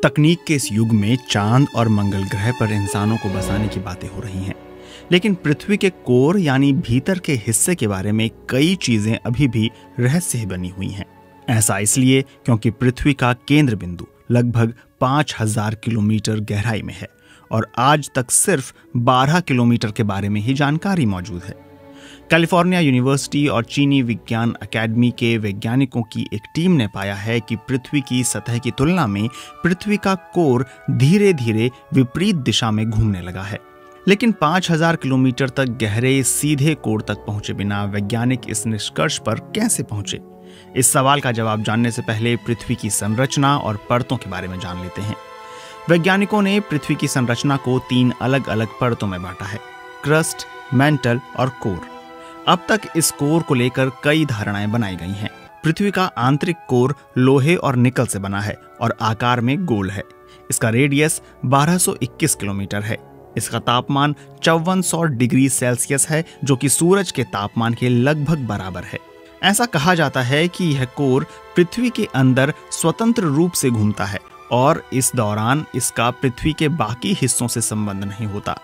तकनीक के इस युग में चांद और मंगल ग्रह पर इंसानों को बसाने की बातें हो रही हैं, लेकिन पृथ्वी के कोर यानी भीतर के हिस्से के बारे में कई चीजें अभी भी रहस्य बनी हुई हैं। ऐसा इसलिए क्योंकि पृथ्वी का केंद्र बिंदु लगभग 5000 किलोमीटर गहराई में है और आज तक सिर्फ 12 किलोमीटर के बारे में ही जानकारी मौजूद है। कैलिफोर्निया यूनिवर्सिटी और चीनी विज्ञान अकेडमी के वैज्ञानिकों की एक टीम ने पाया है कि पृथ्वी की सतह की तुलना में पृथ्वी का कोर धीरे धीरे विपरीत दिशा में घूमने लगा है। लेकिन 5000 किलोमीटर तक गहरे सीधे कोर तक पहुंचे बिना वैज्ञानिक इस निष्कर्ष पर कैसे पहुंचे? इस सवाल का जवाब जानने से पहले पृथ्वी की संरचना और परतों के बारे में जान लेते हैं। वैज्ञानिकों ने पृथ्वी की संरचना को 3 अलग अलग परतों में बांटा है: क्रस्ट, मैंटल और कोर। अब तक इस कोर को लेकर कई धारणाएं बनाई गई हैं। पृथ्वी का आंतरिक कोर लोहे और निकल से बना है और आकार में गोल है। इसका रेडियस 1221 किलोमीटर है। इसका तापमान 5400 डिग्री सेल्सियस है, जो कि सूरज के तापमान के लगभग बराबर है। ऐसा कहा जाता है कि यह कोर पृथ्वी के अंदर स्वतंत्र रूप से घूमता है और इस दौरान इसका पृथ्वी के बाकी हिस्सों से संबंध नहीं होता।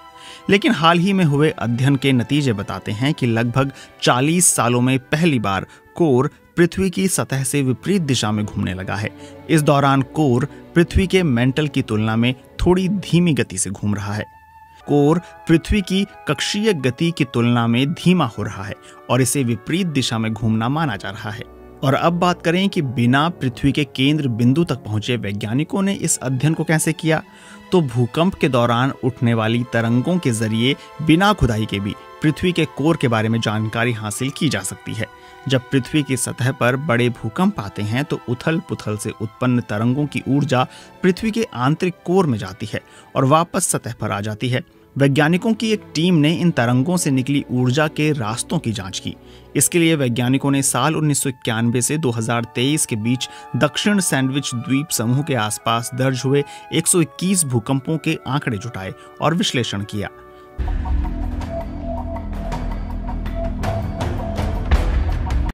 लेकिन हाल ही में हुए अध्ययन के नतीजे बताते हैं कि लगभग 40 सालों में पहली बार कोर पृथ्वी की सतह से विपरीत दिशा में घूमने लगा है। इस दौरान कोर पृथ्वी के मेंटल की तुलना में थोड़ी धीमी गति से घूम रहा है। कोर पृथ्वी की कक्षीय गति की तुलना में धीमा हो रहा है और इसे विपरीत दिशा में घूमना माना जा रहा है। और अब बात करें कि बिना पृथ्वी के केंद्र बिंदु तक पहुंचे वैज्ञानिकों ने इस अध्ययन को कैसे किया, तो भूकंप के दौरान उठने वाली तरंगों के जरिए बिना खुदाई के भी पृथ्वी के कोर के बारे में जानकारी हासिल की जा सकती है। जब पृथ्वी की सतह पर बड़े भूकंप आते हैं तो उथल पुथल से उत्पन्न तरंगों की ऊर्जा पृथ्वी के आंतरिक कोर में जाती है और वापस सतह पर आ जाती है। वैज्ञानिकों की एक टीम ने इन तरंगों से निकली ऊर्जा के रास्तों की जांच की। इसके लिए वैज्ञानिकों ने साल 1991 से 2023 के बीच दक्षिण सैंडविच द्वीप समूह के आसपास दर्ज हुए 121 भूकंपों के आंकड़े जुटाए और विश्लेषण किया।